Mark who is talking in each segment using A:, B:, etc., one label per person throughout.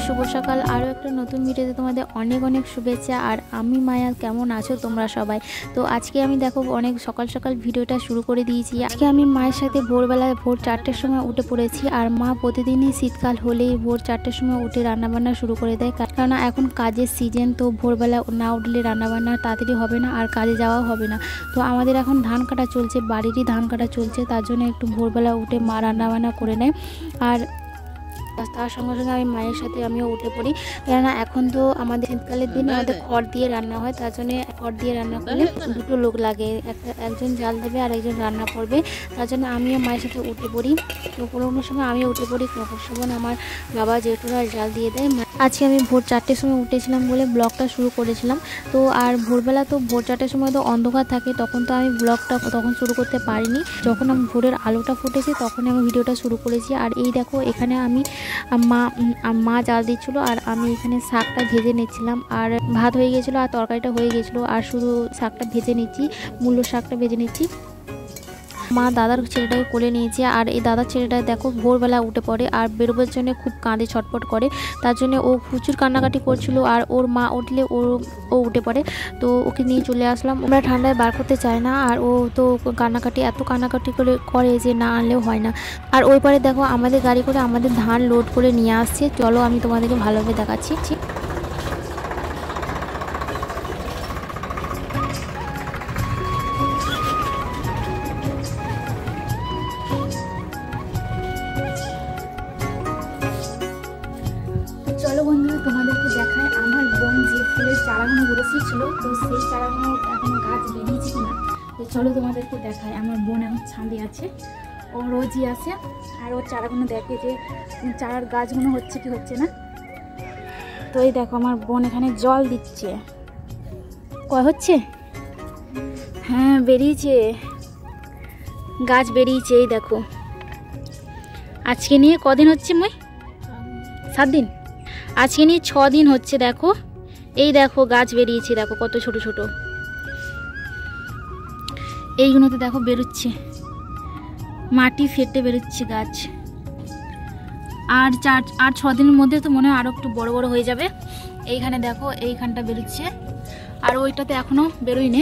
A: শুভ সকাল। আরও একটা নতুন ভিডিওতে তোমাদের অনেক অনেক শুভেচ্ছা। আর আমি মায়া, কেমন আছো তোমরা সবাই? তো আজকে আমি দেখো অনেক সকাল সকাল ভিডিওটা শুরু করে দিয়েছি। আজকে আমি মায়ের সাথে ভোরবেলায় ভোর 4টের সময় উঠে পড়েছি। আর মা প্রতিদিনই শীতকাল হলেই ভোর 4টের সময় উঠে রান্নাবান্না শুরু করে দেয়, কারণ এখন কাজের সিজন। তো ভোরবেলা না উঠলে রান্নাবান্না তাড়াতাড়ি হবে না আর কাজে যাওয়াও হবে না। তো আমাদের এখন ধান কাটা চলছে, বাড়িরই ধান কাটা চলছে, তার জন্য একটু ভোরবেলা উঠে মা রান্নাবান্না করে নেয়। আর তার সঙ্গে সঙ্গে আমি মায়ের সাথে আমিও উঠে পড়ি, কেননা এখন তো আমাদের শীতকালের দিনে আমাদের খড় দিয়ে রান্না হয়, তার জন্য খড় দিয়ে রান্না করলে দুটো লোক লাগে, একজন জাল দেবে আর একজন রান্না করবে। তার জন্য আমিও মায়ের সাথে উঠে পড়ি। তো কোনো সময় আমিও উঠে পড়ি, কোনো সময় আমার বাবা জেঠুরা জাল দিয়ে দেয়। আজকে আমি ভোর 4টের সময় উঠেছিলাম বলে ব্লগটা শুরু করেছিলাম। তো আর ভোরবেলা তো ভোর 4টের সময় তো অন্ধকার থাকে, তখন তো আমি ব্লগটা তখন শুরু করতে পারিনি। যখন আমি ভোরের আলোটা ফুটেছে তখন আমি ভিডিওটা শুরু করেছি। আর এই দেখো এখানে আমি মা জাল দিচ্ছিলো আর আমি এখানে শাকটা ভেজে নিচ্ছিলাম। আর ভাত হয়ে গেছিলো আর তরকারিটা হয়ে গেছিলো, আর শুধু শাকটা ভেজে নিচ্ছি, মূল্য শাকটা ভেজে নিচ্ছি। মা দাদার ছেলেটাকে কোলে নিয়েছে। আর এই দাদার ছেলেটা দেখো ভোরবেলা উঠে পড়ে আর বেরোবার জন্য খুব কাঁদে, ছটফট করে, তার জন্য ও প্রচুর কান্নাকাটি করছিল। আর ওর মা উঠলে ও উঠে পড়ে, তো ওকে নিয়ে চলে আসলাম। আমরা ঠান্ডায় বার করতে চাই না, আর ও তো এত কান্নাকাটি করে যে না আনলেও হয় না। আর ওই পারে দেখো আমাদের গাড়ি করে আমাদের ধান লোড করে নিয়ে আসছে। চলো আমি তোমাদেরকে ভালোভাবে দেখাচ্ছি। চলো বন্ধুরা তোমাদেরকে দেখায় আমার বোন যে ফুলের চারাগুলো বসিয়েছিল, তো সেই চারাগুলো এখন গাছ বেরিয়েছে কিনা। তো চলো তোমাদেরকে দেখায়। আমার বোন এখন ছাদে আছে, ও রোজই আসে আর ওর চারাগুলো দেখে যে চারার গাছগুলো হচ্ছে কি হচ্ছে না। তো এই দেখো আমার বোন এখানে জল দিচ্ছে। হচ্ছে, হ্যাঁ বেরিয়েছে, গাছ বেরিয়েছে। এই দেখো আজকে নিয়ে কদিন হচ্ছে? 7 দিন। আজকে নিয়ে 6 দিন হচ্ছে। দেখো এই দেখো গাছ বেরিয়েছে, দেখো কত ছোট ছোট। এইগুলোতে দেখো বেরোচ্ছে, মাটি ফেটে বেরোচ্ছে গাছ। আর 6 দিনের মধ্যে তো মনে হয় আরও একটু বড় বড় হয়ে যাবে। এইখানে দেখো এইখানটা বেরোচ্ছে, আর ওইটাতে এখনো বেরোয়নি।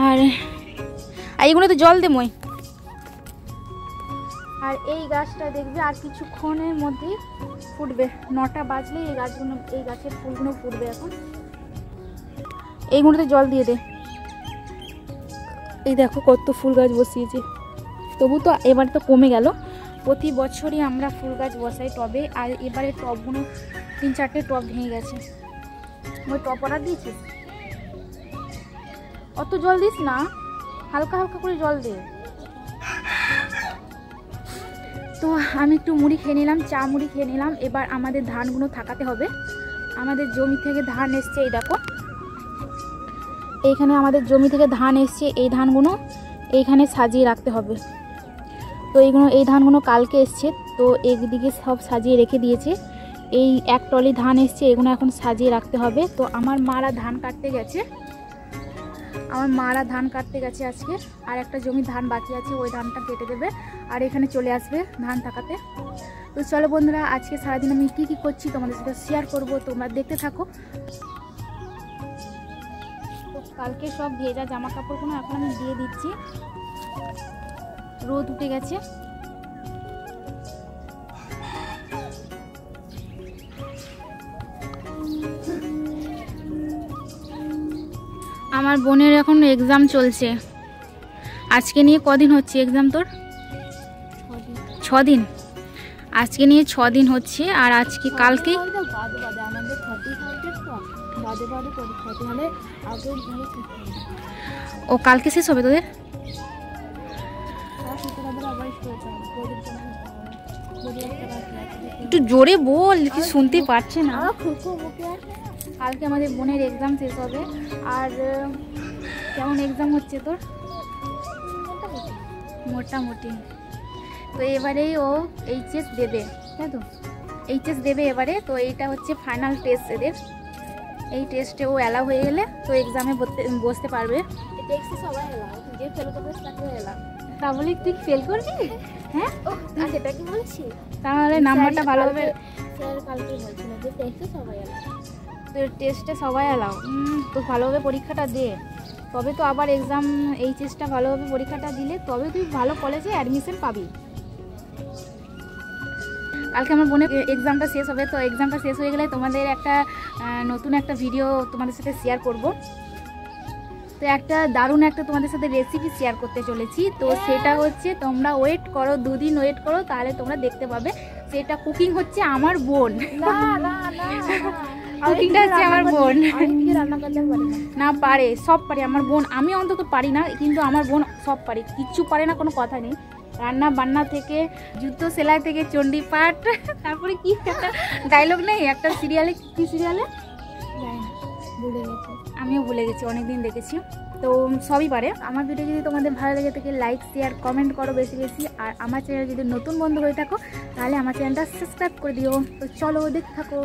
A: আর এইগুলোতে জল দে মই। আর এই গাছটা দেখবে আর কিছুক্ষণের মধ্যেই ফুটবে, 9টা বাজলে এই গাছের ফুলগুলো ফুটবে। এখন এইগুলোতে জল দিয়ে দে। এই দেখো কত ফুল গাছ বসিয়েছে, তবু তো এবার তো কমে গেল। প্রতি বছরই আমরা ফুল গাছ বসাই টবে, আর এবারে টবগুলো 3-4টে টব ভেঙে গেছে। ওই টব অর্ডার দিয়েছিস? অত জল দিস না, হালকা হালকা করে জল দে। তো আমি একটু মুড়ি খেয়ে নিলাম, চা মুড়ি খেয়ে নিলাম। এবার আমাদের ধানগুলো থাকাতে হবে। আমাদের জমি থেকে ধান এসছে, এই দেখো এইখানে আমাদের জমি থেকে ধান এসছে। এই ধানগুলো এইখানে সাজিয়ে রাখতে হবে। তো এই ধানগুলো কালকে এসছে, তো একদিকে সব সাজিয়ে রেখে দিয়েছে। এই এক টলি ধান এসছে, এগুলো এখন সাজিয়ে রাখতে হবে। তো আমার মারা ধান কাটতে গেছে, আজকে। আর একটা জমি ধান বাকি আছে, ওই ধানটা কেটে দেবে আর এখানে চলে আসবে ধান থাকাতে। তো চলো বন্ধুরা, আজকে সারাদিন আমি কী করছি তোমাদের সাথে শেয়ার করব, তোমরা দেখতে থাকো। তো কালকে সব ভেজা জামা কাপড়গুলো এখন আমি দিয়ে দিচ্ছি, রোদ উঠে গেছে। আমার বোনের এখন এক্সাম চলছে। আজকে নিয়ে কদিন হচ্ছে এক্সাম তোর? 6 দিন। আজকে নিয়ে 6 দিন হচ্ছে। আর আজকে কালকে ও কালকে শেষ হবে তোদের? একটু জোরে বল, কি শুনতে পারছে না। কালকে আমাদের বোনের এক্সাম শেষ হবে। আর কেমন এক্সাম হচ্ছে তোর? মোটামুটি। তো এবারেই ও এইচএস দেবে, তাই তো? এইচএস দেবে এবারে। তো এইটা হচ্ছে ফাইনাল টেস্ট এদের। এই টেস্টে ও অ্যালাউ হয়ে গেলে তো এক্সামে বসতে পারবে। সবাই এলাও, যে ফেল করবে তাকে এলাও। তা বলে তুই ফেল করবি? হ্যাঁ, সেটা কি বলছি?
B: তাহলে নাম্বারটা ভালোভাবে
A: স্যার কালকে বলছিল যে টেস্টে সবাই এলাও,
B: টেস্টে সবাই এলাও। তো ভালোভাবে পরীক্ষাটা দে, তবে তো আবার এক্সাম এইচএসটা ভালোভাবে পরীক্ষাটা দিলে তবে তুই ভালো কলেজে অ্যাডমিশন পাবি। কালকে আমার বোনের এক্সামটা শেষ হবে, তো এক্সামটা শেষ হয়ে গেলে তোমাদের একটা নতুন একটা ভিডিও তোমাদের সাথে শেয়ার করব। তো একটা দারুণ একটা তোমাদের সাথে রেসিপি শেয়ার করতে চলেছি। তো সেটা হচ্ছে তোমরা ওয়েট করো, 2 দিন ওয়েট করো, তাহলে তোমরা দেখতে পাবে। সেটা কুকিং হচ্ছে আমার বোন, কুকিংটা হচ্ছে আমার বোন।
A: রান্না করতে পারি
B: না, পারে, সব পারে আমার বোন। আমি অন্তত পারি না, কিন্তু আমার বোন সব পারে, কিচ্ছু পারে না কোনো কথা নেই। রান্না বান্না থেকে জুতো সেলাই থেকে চণ্ডীপাঠ, তারপরে কি একটা ডায়লগ নেই একটা সিরিয়ালে, কি সিরিয়ালে
A: ভুলে গেছি,
B: আমিও ভুলে গেছি, অনেকদিন দেখেছি। তো সবই পারে। আমার ভিডিও যদি তোমাদের ভালো লেগে থাকে লাইক শেয়ার কমেন্ট করো বেশি বেশি। আর আমার চ্যানেল যদি নতুন বন্ধু হয়ে থাকো তাহলে আমার চ্যানেলটা সাবস্ক্রাইব করে দিও। তো চলো দেখতে থাকো।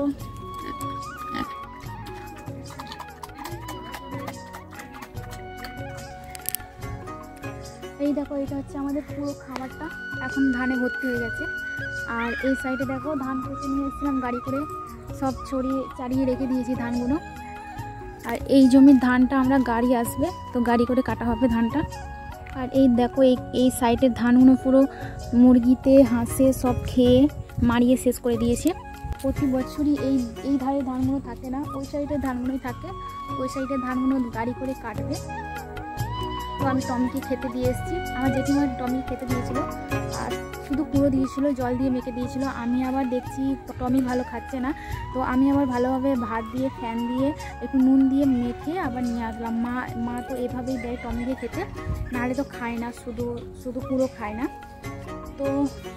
B: এই দেখো, এটা হচ্ছে আমাদের পুরো খাবারটা এখন ধানে ভর্তি হয়ে গেছে। আর এই সাইডে দেখো ধান কেটে নিয়ে এসেছিলাম গাড়ি করে, সব চারিয়ে রেখে দিয়েছি ধানগুলো। আর এই জমির ধানটা আমরা গাড়ি আসবে, তো গাড়ি করে কাটা হবে ধানটা। আর এই দেখো এই সাইডের ধানগুলো পুরো মুরগিতে হাঁসে সব খেয়ে মারিয়ে শেষ করে দিয়েছে। প্রতি বছরই এই ধারে ধানগুলো থাকে না, ওই সাইডের ধানগুলোই থাকে। ওই সাইডের ধানগুলো গাড়ি করে কাটবে। তো আমি টমিকে খেতে দিয়ে এসেছি, আমার জেঠিমা টমি খেতে দিয়েছিল আর শুধু পুরো দিয়েছিল, জল দিয়ে মেখে দিয়েছিল। আমি আবার দেখছি টমি ভালো খাচ্ছে না, তো আমি আবার ভালোভাবে ভাত দিয়ে ফ্যান দিয়ে একটু নুন দিয়ে মেখে আবার নিয়ে আসলাম। মা তো এভাবেই দেয় টমি দিয়ে খেতে, নাহলে তো খায় না, শুধু পুরো খায় না। তো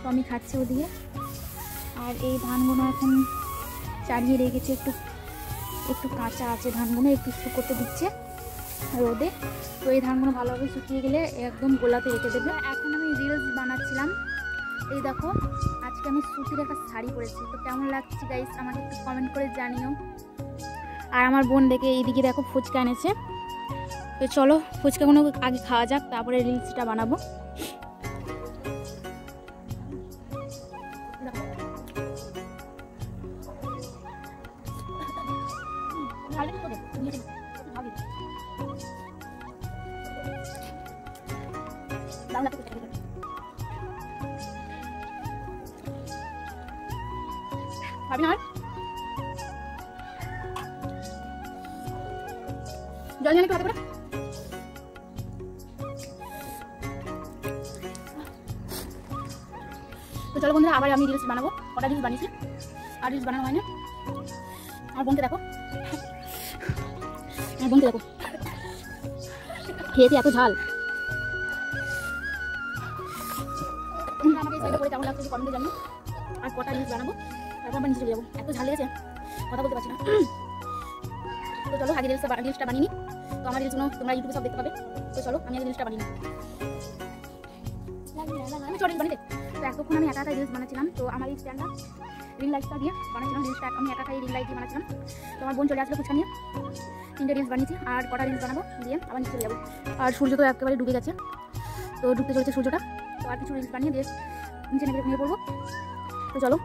B: টমি খাচ্ছে ওদিকে। আর এই ধানগুলো এখন চালিয়ে রেখেছে, একটু কাঁচা আছে ধানগুলো, একটু শুকোতে দিচ্ছে রোদে। তো এই ধানগুলো ভালোভাবে শুকিয়ে গেলে একদম গোলাতে রেখে দেবে। এখন আমি রিলস বানাচ্ছিলাম। এই দেখো, আজকে আমি সুতির একটা শাড়ি পরেছি, তো কেমন লাগছে গাইস আমাকে একটু কমেন্ট করে জানিও। আর আমার বোন দেখে এইদিকে দেখো ফুচকা এনেছে। তো চলো ফুচকাগুলো আগে খাওয়া যাক, তারপরে রিলসটা বানাবো। ভাবি না জল নিয়ে একটু হাতে করে। তো চলো বন্ধুরা, আবার আমি রিলস বানাবো। কটা রিলস বানিয়েছি, আর রিলস বানানো হয় না। আমার বোনকে দেখো, আমার বোনকে দেখো খেয়েছি এত ঝাল। আমাকে এই সাইডে করে কেমন লাগছে কমেন্টে জানিও। আর কটা রিলস বানাবো, তারপর আবার নিচে চলে যাবো, এত ঝাল লেগেছে কথা বলতে পারছি না। তো চলো আগে রিলসটা বানিয়ে নিই, তো আমার রিলসগুলো তোমরা ইউটিউবে সব দেখতে পাবে। তো চলো আমি আগে রিলসটা বানিয়ে নিই। রিলস বানিয়ে তো এতক্ষণ আমি একা রিলস বানাচ্ছিলাম। তো আমার এই স্ট্যান্ডটা রিল লাইটটা দিয়ে বানাচ্ছিলাম, রিলসটা আমি একা রিল লাইট দিয়ে বানাচ্ছিলাম। তো আমার বোন চলে আসলো ফুচকা নিয়ে, 3টে রিলস বানিয়েছি। আর কটা রিলস বানাবো দিয়ে আবার নিচে চলে যাবো। আর সূর্য তো একেবারে ডুবে গেছে, তো ডুবতে চলেছে সূর্যটা। তো আর কিছু রিলস বানিয়ে দিয়ে নিচে নেমে পড়বো। তো চলো।